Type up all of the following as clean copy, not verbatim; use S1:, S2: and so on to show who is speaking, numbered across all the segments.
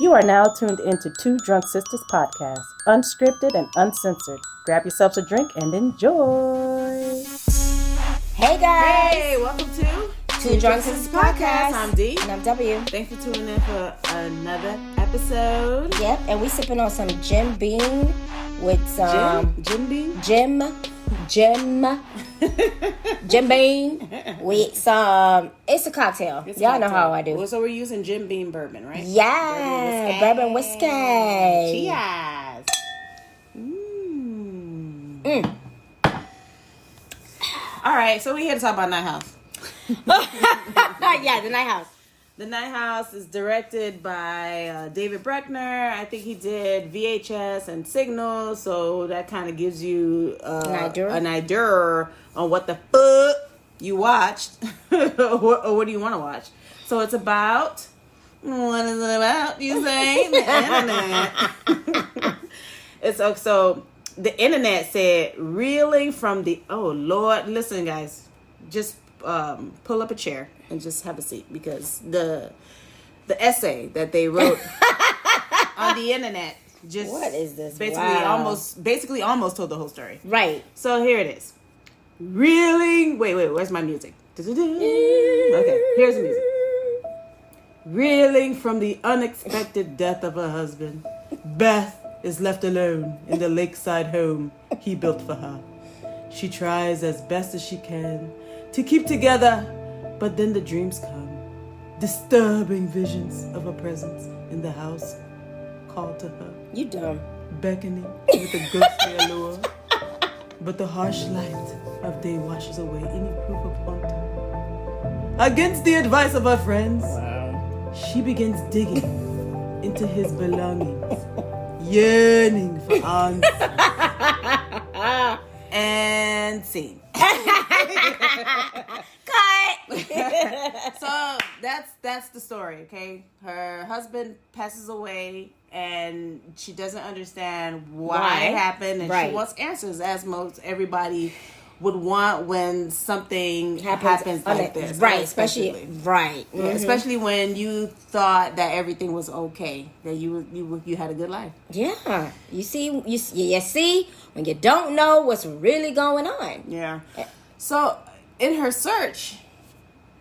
S1: You are now tuned into Two Drunk Sisters podcast, unscripted and uncensored. Grab yourselves a drink and enjoy.
S2: Hey guys!
S3: Hey, welcome to
S2: Two Drunk Sisters podcast.
S3: I'm D.
S2: And I'm W.
S3: Thanks for tuning in for another episode.
S2: Yep, and we sipping on some Jim Beam with some
S3: Jim Beam?
S2: Jim Beam with some. It's a cocktail. Y'all know how I do.
S3: Well, so we're using Jim Beam Bourbon, right?
S2: Yeah, bourbon whiskey.
S3: Cheers. All right, so we're here to talk about Night House.
S2: Yeah, the Night House.
S3: The Night House is directed by David Bruckner. I think he did VHS and Signal, so that kind of gives you an idea on what the fuck you watched or what do you want to watch. So it's about, what is it about, you say? The internet. It's so the internet said, reeling from the, oh Lord, listen guys, just pull up a chair and just have a seat, because the essay that they wrote on the internet just,
S2: what is this?
S3: Basically almost told the whole story.
S2: Right.
S3: So here it is. Reeling. Wait. Where's my music? Okay, here's the music. Reeling from the unexpected death of her husband, Beth is left alone in the lakeside home he built for her. She tries as best as she can to keep together, but then the dreams come. Disturbing visions of a presence in the house call to her.
S2: You dumb.
S3: Beckoning with a ghostly allure. But the harsh light of day washes away any proof of haunting. Against the advice of her friends, she begins digging into his belongings, yearning for answers. And scene.
S2: Cut.
S3: So that's the story, okay? Her husband passes away and she doesn't understand why it happened, and she wants answers, as most everybody would want when something happens like this.
S2: Right, especially
S3: Mm-hmm. Especially when you thought that everything was okay, that you had a good life.
S2: Yeah. You see when you don't know what's really going on.
S3: Yeah. So in her search,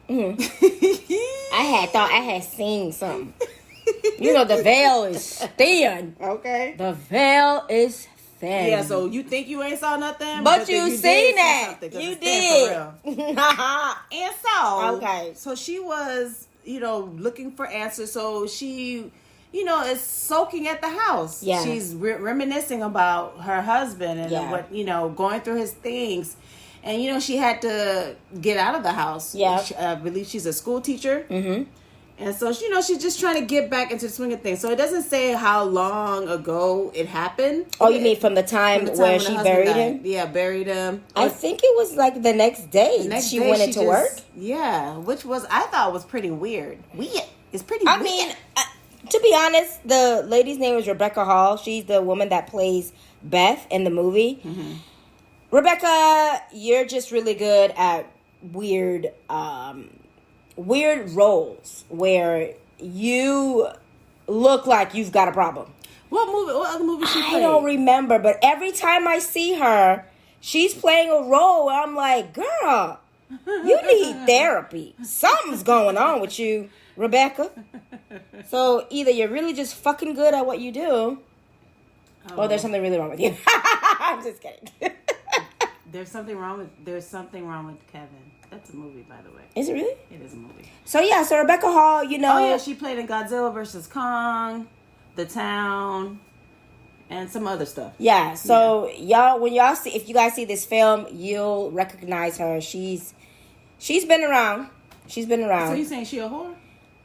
S2: I thought I had seen something. You know, the veil is thin.
S3: Okay.
S2: The veil is thin.
S3: Yeah, so you think you ain't saw nothing,
S2: but you seen that. You did.
S3: And so,
S2: okay.
S3: So she was, looking for answers. So she, is soaking at the house.
S2: Yeah.
S3: She's reminiscing about her husband and what, going through his things. And, she had to get out of the house.
S2: Yeah.
S3: I believe she's a school teacher.
S2: Mm-hmm.
S3: And so, she's just trying to get back into the swing of things. So it doesn't say how long ago it happened.
S2: Oh, you mean from the time where she buried him?
S3: Yeah, buried him.
S2: I think it was like the next day she went into work.
S3: Yeah, which I thought was pretty weird. It's pretty weird.
S2: I mean, to be honest, the lady's name is Rebecca Hall. She's the woman that plays Beth in the movie. Mm-hmm. Rebecca, you're just really good at weird roles where you look like you've got a problem.
S3: What other movie she played?
S2: I don't remember, but every time I see her, she's playing a role where I'm like, girl, you need therapy. Something's going on with you, Rebecca. So either you're really just fucking good at what you do, or there's something really wrong with you. I'm just kidding.
S3: There's something wrong with Kevin. That's a movie, by the way.
S2: Is it really?
S3: It is a movie.
S2: So Rebecca Hall,
S3: Oh yeah, she played in Godzilla vs. Kong, The Town, and some other stuff.
S2: Yeah. So y'all, if you guys see this film, you'll recognize her. She's been around. She's been around.
S3: So you saying she a whore?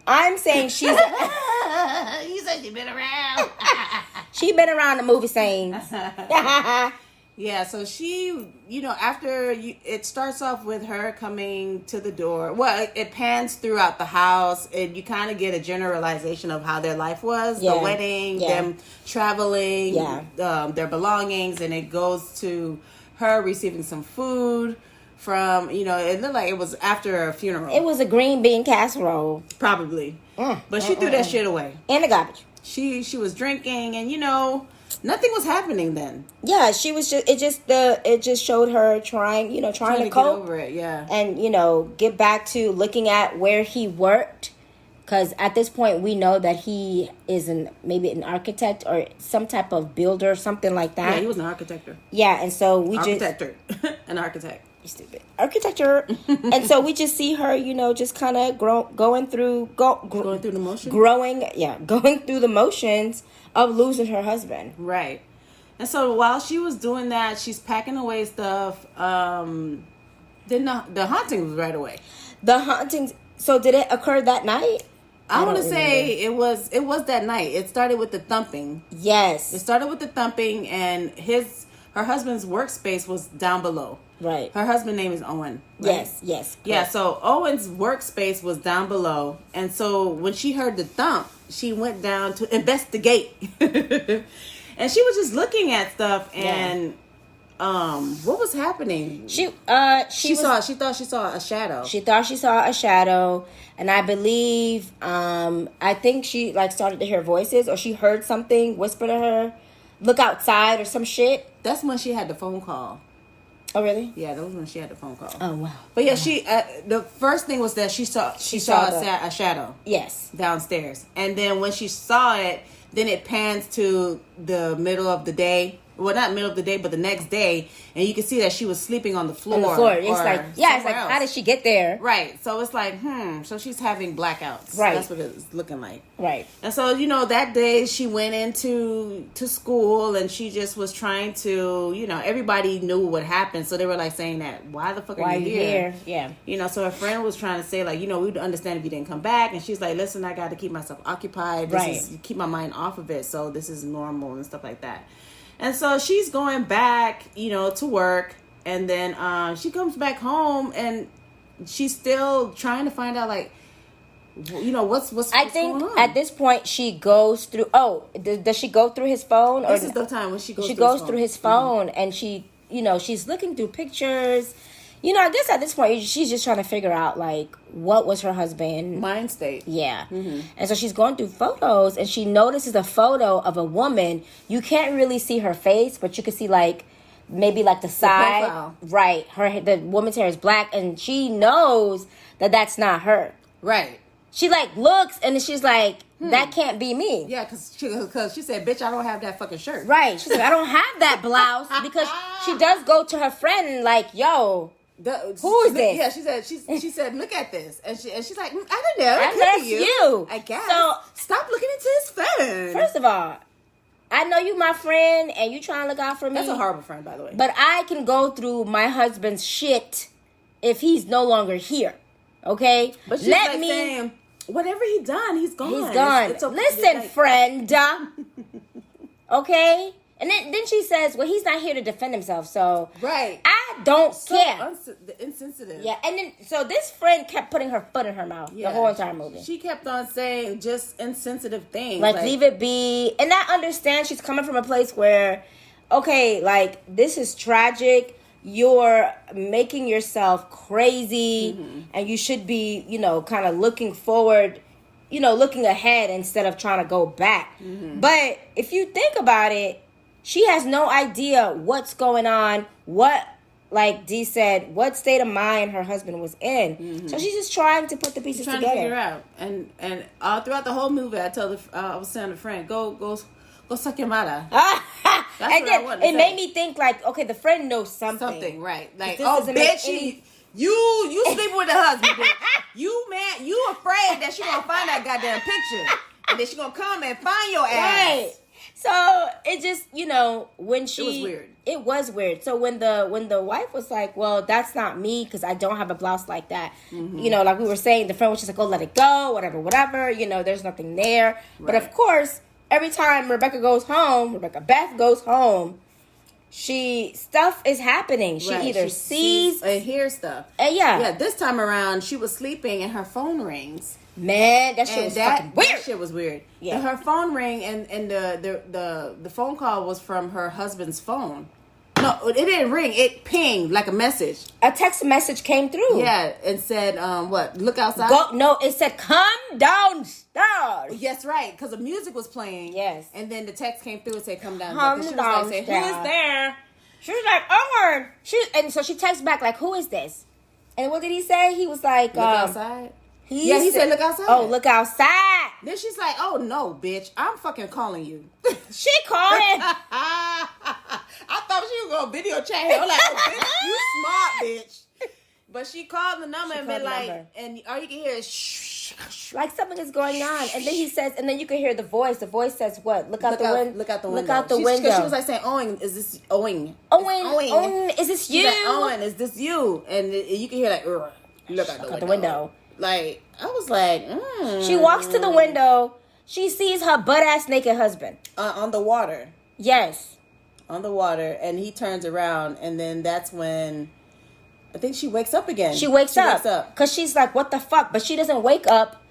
S2: I'm saying she's.
S3: You said she been around.
S2: She been around the movie scenes.
S3: Yeah, so she, after it starts off with her coming to the door. Well, it pans throughout the house, and you kind of get a generalization of how their life was. Yeah. The wedding, them traveling, their belongings, and it goes to her receiving some food from, it looked like it was after a funeral.
S2: It was a green bean casserole.
S3: Probably. But she threw that shit away.
S2: In the garbage.
S3: she was drinking, and nothing was happening then.
S2: Yeah, she was just it just showed her trying to cope,
S3: get over it, yeah,
S2: and get back to looking at where he worked, because at this point we know that he is maybe an architect or some type of builder, something like that.
S3: Yeah, he was an architect.
S2: Yeah, and so we
S3: an architect.
S2: You stupid architecture. And so we just see her, just kind of going through the motions, going through the motions of losing her husband.
S3: Right. And so while she was doing that, she's packing away stuff. Then the haunting was right away.
S2: The hauntings. So did it occur that night?
S3: I want to say it was that night. It started with the thumping.
S2: Yes.
S3: It started with the thumping, and her husband's workspace was down below.
S2: Right.
S3: Her husband's name is Owen. Right?
S2: Yes. Correct.
S3: Yeah, so Owen's workspace was down below. And so when she heard the thump, she went down to investigate. And she was just looking at stuff, and what was happening? She thought she saw a shadow.
S2: She thought she saw a shadow, and I believe I think she started to hear voices, or she heard something whisper to her, "Look outside" or some shit.
S3: That's when she had the phone call.
S2: Oh, really?
S3: Yeah, that was when she had the phone call.
S2: Oh, wow.
S3: But yeah, she the first thing was that she saw a shadow.
S2: Yes.
S3: Downstairs. And then when she saw it, then it pans to the middle of the day. Well, not middle of the day, but the next day, and you can see that she was sleeping on the floor.
S2: On the floor. It's like, how did she get there?
S3: Right. So it's like, so she's having blackouts.
S2: Right.
S3: That's what it's looking like.
S2: Right.
S3: And so, that day she went into school, and she just was trying to, everybody knew what happened. So they were like saying that, why the fuck are you here?
S2: Yeah.
S3: So her friend was trying to say like, we'd understand if you didn't come back. And she's like, listen, I got to keep myself occupied. Keep my mind off of it. So this is normal and stuff like that. And so she's going back, to work, and then she comes back home, and she's still trying to find out, what's going on.
S2: I think at this point she goes through. Oh, does she go through his phone?
S3: This is the time when she goes
S2: through his phone, and she, she's looking through pictures. I guess at this point she's just trying to figure out what was her husband
S3: mind state.
S2: Yeah. Mm-hmm. And so she's going through photos, and she notices a photo of a woman. You can't really see her face, but you can see maybe the side.
S3: Profile.
S2: Right. The woman's hair is black, and she knows that that's not her.
S3: Right.
S2: She looks, and she's like, that can't be me.
S3: Yeah, because she said, bitch, I don't have that fucking shirt.
S2: Right. She's like, I don't have that blouse, because she does go to her friend and who is this?
S3: Yeah, she said, look at this, and she's like, I don't know.
S2: That's you.
S3: I guess.
S2: So
S3: stop looking into his phone.
S2: First of all, I know you my friend, and you trying to look out for me.
S3: That's a horrible friend, by the way.
S2: But I can go through my husband's shit if he's no longer here. Okay,
S3: but she's saying, whatever he done, he's gone.
S2: He's gone. It's okay. Listen, friend. Okay. And then she says, well, he's not here to defend himself, so...
S3: Right.
S2: I don't care.
S3: Insensitive.
S2: Yeah, and then... So this friend kept putting her foot in her mouth the whole entire movie.
S3: She kept on saying just insensitive things.
S2: Leave it be. And I understand she's coming from a place where, okay, this is tragic. You're making yourself crazy, and you should be, kind of looking forward, looking ahead instead of trying to go back. But if you think about it, she has no idea what's going on, what, like Dee said, what state of mind her husband was in. So she's just trying to put the pieces together.
S3: Trying to figure out. And throughout the whole movie, I was saying to a friend, go suck your mother.
S2: And then it made me think okay, the friend knows something.
S3: Something, right. Bitch, you sleeping with the husband, bitch. You afraid that she gonna find that goddamn picture. And then she gonna come and find your ass.
S2: Right. So it just, when she...
S3: It was weird.
S2: It was weird. So when the wife was like, well, that's not me because I don't have a blouse like that. Like we were saying, the friend was just like, oh, let it go, whatever. There's nothing there. Right. But of course, every time Rebecca Beth goes home, stuff is happening. She either sees...
S3: and hears stuff.
S2: And
S3: yeah, this time around, she was sleeping and her phone rings.
S2: Man, that shit was fucking weird.
S3: That shit was weird.
S2: Yeah.
S3: And her phone rang, and the phone call was from her husband's phone. No, it didn't ring. It pinged like a message.
S2: A text message came through.
S3: Yeah, and said, what? Look outside?
S2: No, it said, come downstairs.
S3: Yes, right, because the music was playing.
S2: Yes.
S3: And then the text came through and said, come down.
S2: Come
S3: she was
S2: downstairs.
S3: like, say, who is there?
S2: She was like, Owen. And so she texts back, like, who is this? And what did he say? He was like,
S3: look outside.
S2: He
S3: said, look outside.
S2: Oh, look outside.
S3: Then she's like, oh, no, bitch. I'm fucking calling you.
S2: She called him.
S3: I thought she was going to video chat him. I'm like, oh, bitch, you smart, bitch. But she called the number and been like, and all you can hear is shh, shh.
S2: Like something is going on. And then he says, and then you can hear the voice. The voice says what? Look out the window.
S3: Look out the window.
S2: Look out the window.
S3: Because she was like saying, Owen, is this Owen?
S2: Owen, is this you?
S3: Like, Owen, is this you? And you can hear like, look out the window. Like, I was like,
S2: She walks to the window. She sees her butt-ass naked husband.
S3: On the water.
S2: Yes.
S3: On the water. And he turns around. And then that's when I think she wakes up again.
S2: She wakes up. Because she's like, what the fuck? But she doesn't wake up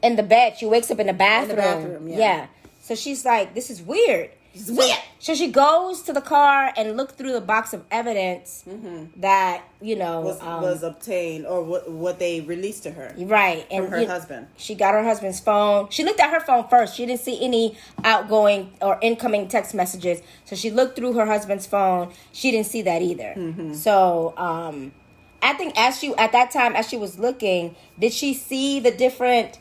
S2: in the bed. She wakes up in the bathroom.
S3: In the bathroom,
S2: yeah. So she's like, this is weird.
S3: It's weird.
S2: So she goes to the car and looks through the box of evidence that,
S3: was obtained or what they released to her.
S2: Right.
S3: From her husband.
S2: She got her husband's phone. She looked at her phone first. She didn't see any outgoing or incoming text messages. So she looked through her husband's phone. She didn't see that either. So, I think at that time, as she was looking, did she see the different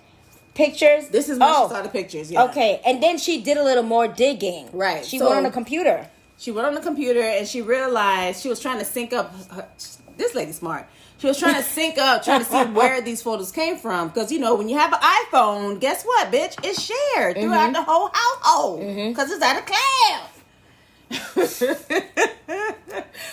S2: pictures?
S3: This is when she saw the pictures, yeah.
S2: Okay, and then she did a little more digging.
S3: Right.
S2: She went on the computer.
S3: She went on the computer and she realized she was trying to sync up. This lady's smart. She was trying to sync up, trying to see where these photos came from. Because, when you have an iPhone, guess what, bitch? It's shared throughout the whole household. Because it's out of cloud.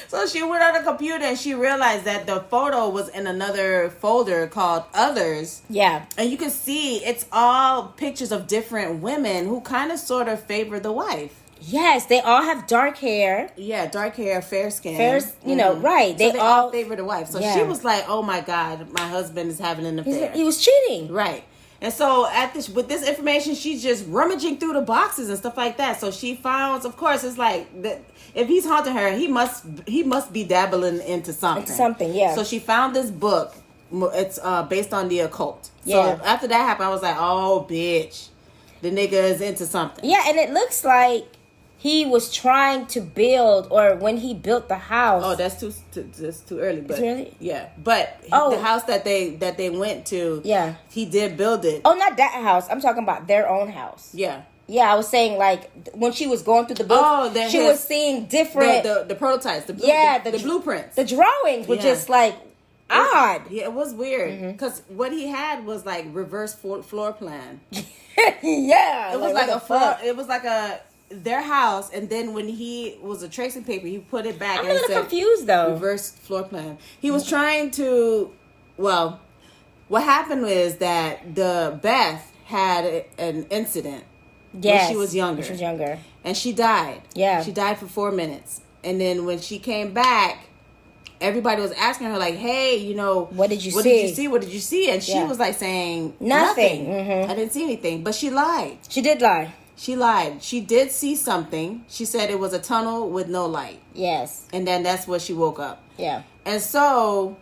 S3: So she went on the computer and she realized that the photo was in another folder called Others.
S2: Yeah.
S3: And you can see it's all pictures of different women who kind of sort of favor the wife.
S2: Yes, they all have dark hair.
S3: Yeah, dark hair, fair skin.
S2: Right.
S3: So they all favor the wife. So she was like, oh my God, my husband is having an affair.
S2: He was cheating.
S3: Right. And so with this information, she's just rummaging through the boxes and stuff like that. So she finds, of course, it's like if he's haunting her, he must be dabbling into something.
S2: Yeah.
S3: So she found this book. It's based on the occult.
S2: Yeah.
S3: So after that happened, I was like, oh, bitch, the nigga is into something.
S2: Yeah, and it looks like he was trying to build, or when he built the house.
S3: Oh, that's too early. But
S2: really?
S3: Yeah, but the house that they went to. Yeah, he did build it.
S2: Oh, not that house. I'm talking about their own house.
S3: Yeah.
S2: Yeah, I was saying, like, when she was going through the book, she was seeing different
S3: the prototypes, the blueprints,
S2: the drawings were just like odd.
S3: Yeah, it was weird because what he had was like reverse floor plan.
S2: Yeah,
S3: it was like a floor. It was like their house, and then when he was a tracing paper, he put it back.
S2: I'm a little confused though.
S3: Reverse floor plan. He was trying to. Well, what happened is that the Beth had an incident.
S2: Yes,
S3: when she was younger. And she died. Yeah. She died for 4 minutes. And then when she came back, everybody was asking her, like, hey,
S2: what did you see?
S3: What did you see? And she was like saying,
S2: nothing.
S3: I didn't see anything. But she lied.
S2: She did lie.
S3: She lied. She did see something. She said it was a tunnel with no light.
S2: Yes.
S3: And then that's what she woke up.
S2: Yeah.
S3: And so...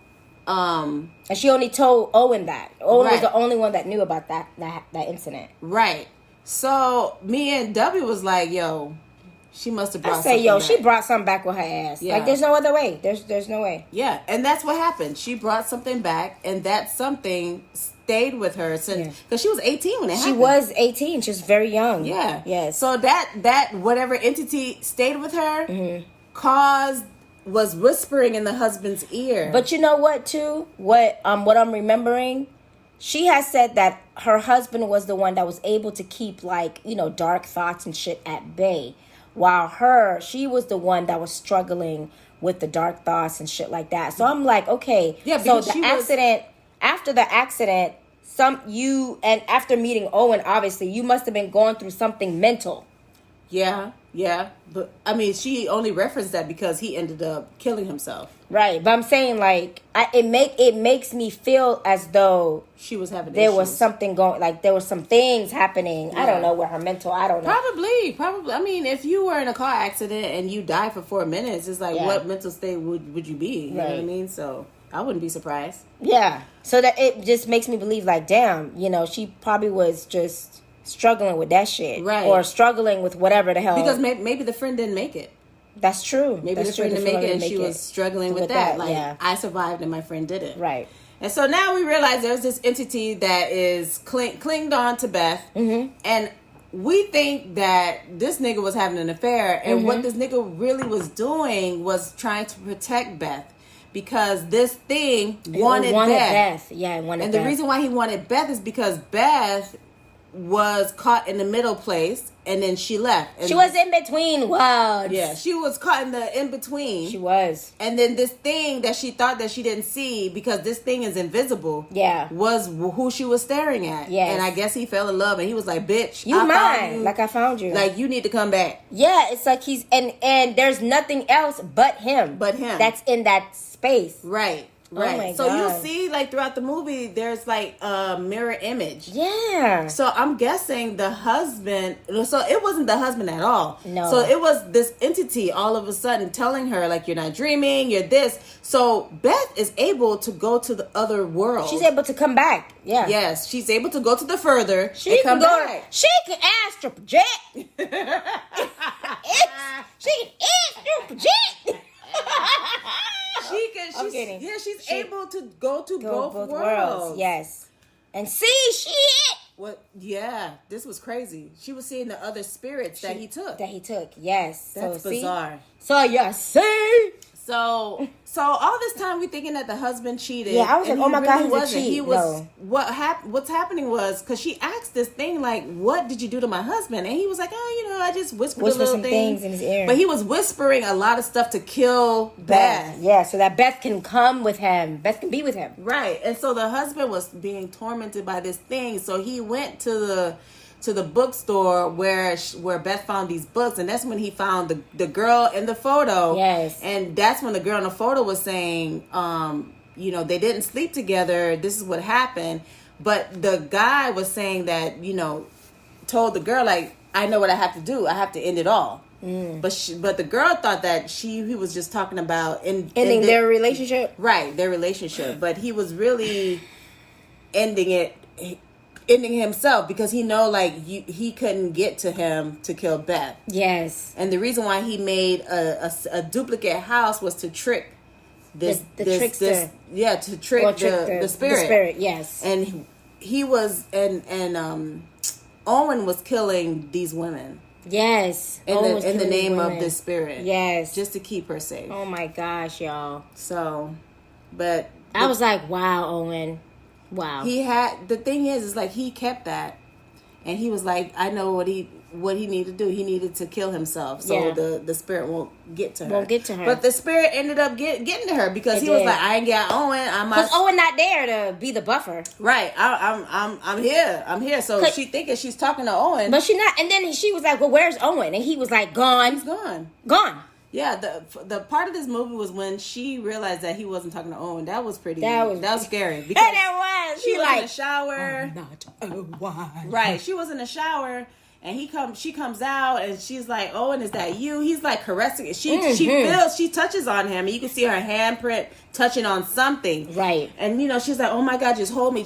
S2: and she only told Owen that. Owen was the only one that knew about that incident.
S3: Right. So me and W was like, yo, she must have brought something back.
S2: She brought something back with her ass. Yeah. Like, there's no other way. There's no way.
S3: Yeah, and that's what happened. She brought something back, and that something stayed with her since, because she was 18 when it happened.
S2: She was 18. She was very young.
S3: Yeah.
S2: Yes.
S3: So that whatever entity stayed with her was whispering in the husband's ear.
S2: But you know what, too? What I'm remembering, she has said that her husband was the one that was able to keep, like, dark thoughts and shit at bay. While she was the one that was struggling with the dark thoughts and shit like that. So I'm like, okay. Yeah, so after the accident, and after meeting Owen, obviously, you must have been going through something mental.
S3: Yeah. Yeah, but I mean, she only referenced that because he ended up killing himself.
S2: Right, but I'm saying like it makes me feel as though
S3: she was having
S2: there
S3: issues.
S2: Was something going, like there was some things happening. Yeah. I don't know where her mental. I don't know.
S3: Probably. I mean, if you were in a car accident and you died for 4 minutes, it's like what mental state would you be? You know what I mean? So I wouldn't be surprised.
S2: Yeah. So that it just makes me believe like, damn, she probably was just struggling with that shit,
S3: right?
S2: Or struggling with whatever the hell.
S3: Because maybe the friend didn't make it.
S2: That's true.
S3: Maybe the friend didn't make it, and she was struggling with that. Like, I survived and my friend didn't.
S2: Right.
S3: And so now we realize there's this entity that is clinged on to Beth, and we think that this nigga was having an affair, and what this nigga really was doing was trying to protect Beth. Because this thing wanted Beth.
S2: Yeah, it wanted
S3: and
S2: Beth.
S3: The reason why he wanted Beth is because Beth was caught in the middle place, and then she left. And
S2: she was in between worlds.
S3: Yeah, she was caught in the in-between.
S2: She was.
S3: And then this thing that she thought that she didn't see, because this thing is invisible, was who she was staring at.
S2: Yes.
S3: And I guess he fell in love, and he was like, bitch,
S2: you mine. Like I found you.
S3: Like, you need to come back.
S2: Yeah, it's like he's, and there's nothing else but him. That's in that space.
S3: Right.
S2: Right. Oh my
S3: so
S2: God.
S3: You'll see, like, throughout the movie, there's like a mirror image.
S2: Yeah.
S3: So I'm guessing the husband. So it wasn't the husband at all.
S2: No.
S3: So it was this entity all of a sudden telling her, like, you're not dreaming, you're this. So Beth is able to go to the other world.
S2: She's able to come back. Yeah.
S3: Yes, she's able to go to the further.
S2: She
S3: and come
S2: can go.
S3: back.
S2: She can astral project. She can astral project.
S3: She's able to go to both worlds.
S2: Yes. And see shit.
S3: What? Yeah, this was crazy. She was seeing the other spirits that he took.
S2: Yes.
S3: That's bizarre.
S2: So you see.
S3: So all this time we thinking that the husband cheated.
S2: Yeah, I was like, oh my God, he's a cheat.
S3: He was. What's happening was because she asked this thing like, "What did you do to my husband?" And he was like, "Oh, I just whispered a little
S2: some things in his ear."
S3: But he was whispering a lot of stuff to kill Beth.
S2: Yeah, so that Beth can come with him. Beth can be with him.
S3: Right, and so the husband was being tormented by this thing. So he went to the bookstore where Beth found these books, and that's when he found the girl in the photo.
S2: Yes.
S3: And that's when the girl in the photo was saying, they didn't sleep together. This is what happened. But the guy was saying that, told the girl, like, I know what I have to do. I have to end it all. But the girl thought that he was just talking about
S2: ending their relationship.
S3: Right, their relationship. But he was really ending himself, because he he couldn't get to him to kill Beth.
S2: Yes.
S3: And the reason why he made a duplicate house was to trick the trickster. To trick the spirit.
S2: The spirit, yes.
S3: And he was Owen was killing these women.
S2: Yes.
S3: In the name of this spirit.
S2: Yes.
S3: Just to keep her safe.
S2: Oh my gosh, y'all.
S3: So, but
S2: I was like, wow, Owen. Wow.
S3: The thing is like he kept that, and he was like, I know what he needed to do. He needed to kill himself, so the spirit won't get to her. But the spirit ended up getting to her, because he was like, I ain't got Owen. Because
S2: Owen not there to be the buffer.
S3: Right. I'm here. So she thinking she's talking to Owen,
S2: but she not. And then she was like, well, where's Owen? And he was like, gone.
S3: He's gone. Yeah, the part of this movie was when she realized that he wasn't talking to Owen. That was scary. Because she was in the shower.
S2: Not Owen.
S3: Right. She was in the shower, and she comes out, and she's like, Owen, is that you? He's like caressing it. She touches on him, and you can see her handprint touching on something.
S2: Right.
S3: And she's like, oh my God, just hold me.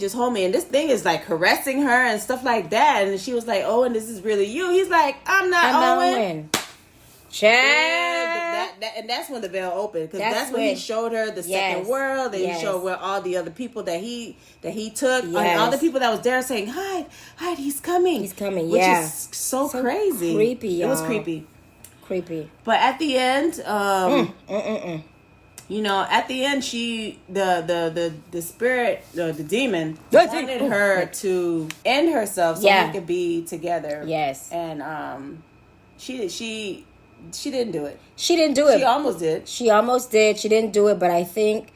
S3: And this thing is like caressing her and stuff like that. And she was like, Owen, this is really you. He's like, I'm not Owen. And that's when the veil opened, because that's when he showed her the second world, and he showed where all the other people that he took, and all the people that was there saying, hide, he's coming, which is so crazy,
S2: creepy, y'all.
S3: It was creepy. But at the end, at the end, she the spirit, the demon wanted her to end herself so they could be together.
S2: Yes.
S3: And she didn't do it.
S2: She didn't do it.
S3: She almost did.
S2: She didn't do it, but I think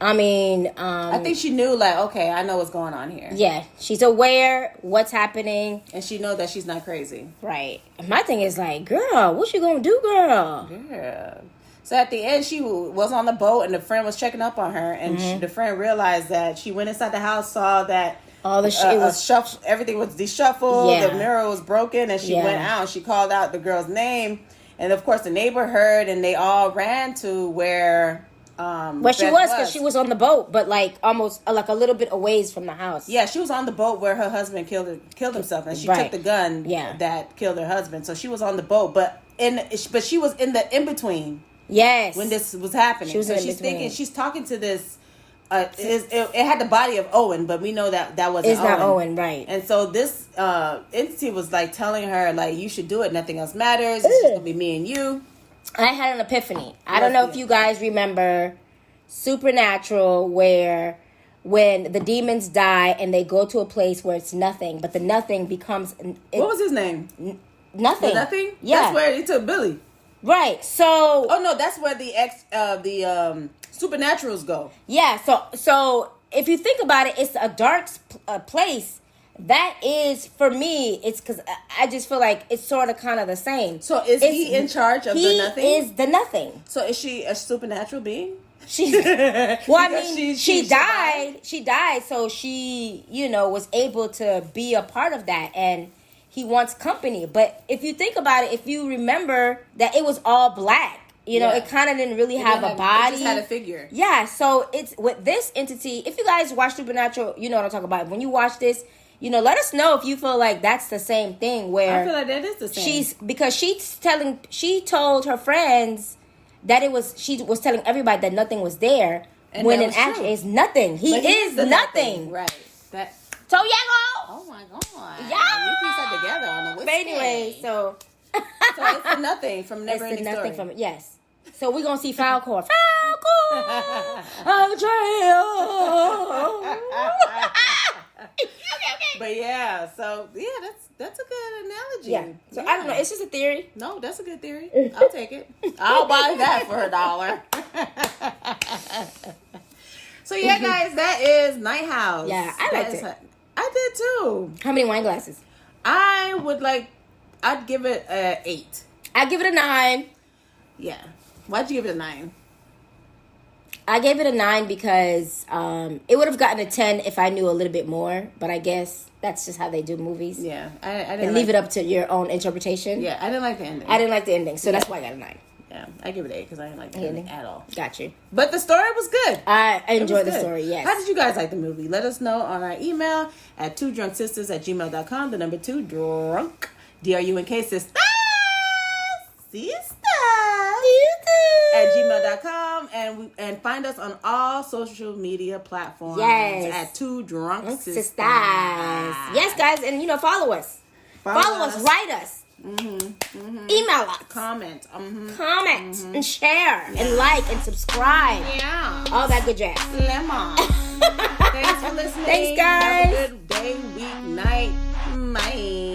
S2: I mean,
S3: I think she knew, like, okay, I know what's going on here.
S2: Yeah, she's aware what's happening.
S3: And she know that she's not crazy.
S2: Right. My thing is like, girl, what you gonna do, girl?
S3: Yeah. So at the end, she was on the boat, and the friend was checking up on her, and the friend realized that she went inside the house, saw that
S2: all the shit was
S3: shuffled, everything was deshuffled,
S2: yeah.
S3: the mirror was broken, and she went out. She called out the girl's name, and of course the neighbor heard, and they all ran to where
S2: she was, because she was on the boat, but like almost like a little bit away from the house.
S3: Yeah, she was on the boat where her husband killed himself, and she took the gun that killed her husband. So she was on the boat, but she was in the in between.
S2: Yes,
S3: when this was happening,
S2: she's
S3: thinking, she's talking to this. It had the body of Owen, but we know that wasn't.
S2: It's not Owen, right?
S3: And so this entity was like telling her, like, you should do it. Nothing else matters. It's just gonna be me and you.
S2: I had an epiphany. I don't know if you guys remember Supernatural, where when the demons die and they go to a place where it's nothing, but the nothing becomes...
S3: what was his name?
S2: Nothing.
S3: The nothing?
S2: Yeah.
S3: That's where he took Billy.
S2: Right, so...
S3: Oh, no, that's where the Supernaturals go.
S2: Yeah, so if you think about it, it's a dark place. That is, for me, it's because I just feel like it's sort of kind of the same.
S3: So is he in charge of the nothing?
S2: He is the nothing.
S3: So is she a supernatural being?
S2: Well, I mean, she died. She died, so she, was able to be a part of that, and he wants company. But if you think about it, if you remember that it was all black, it kind of didn't really have a body.
S3: It just had a figure.
S2: Yeah, so it's with this entity. If you guys watch Supernatural, you know what I'm talking about. When you watch this, let us know if you feel like that's the same thing. Where
S3: I feel like that is the same.
S2: Because she told her friends that she was telling everybody that nothing was there, and when in action it's nothing. He is nothing.
S3: Right. That.
S2: So
S3: oh my god.
S2: Yeah.
S3: You piece that together on a whiskey.
S2: But anyway, so
S3: it's the nothing from Never Ending Story. It's the nothing
S2: from yes. So we're gonna see Falcor. I'm
S3: But yeah, so that's a good analogy.
S2: Yeah. So I don't know. It's just a theory.
S3: No, that's a good theory. I'll take it. I'll buy that for $1. So yeah, guys, that is Night House.
S2: Yeah, I liked it.
S3: I did too.
S2: How many wine glasses?
S3: I'd give it a 8.
S2: I'd give it a 9.
S3: Yeah. Why'd you give it a 9?
S2: I gave it a 9 because it would have gotten a 10 if I knew a little bit more. But I guess that's just how they do movies.
S3: Yeah. I didn't
S2: and leave it up to your own interpretation.
S3: Yeah, I didn't like the ending.
S2: I didn't like the ending, so that's why I got a 9.
S3: Yeah, I give it 8 because I didn't like the ending at all.
S2: Got you.
S3: But the story was good.
S2: I enjoyed the story, yes.
S3: How did you guys like the movie? Let us know on our email at 2drunksisters@gmail.com. The number 2, drunk, DRUNK, sisters. Sisters. At gmail.com and find us on all social media platforms.
S2: Yes.
S3: At 2 Drunk Sisters.
S2: Yes, guys, and follow us. Follow us. Write us. Email us.
S3: Comment.
S2: And share and like and subscribe.
S3: Yeah.
S2: All that good jazz.
S3: Lemon. Thanks for listening.
S2: Thanks, guys.
S3: Have a good day, week, night. Bye.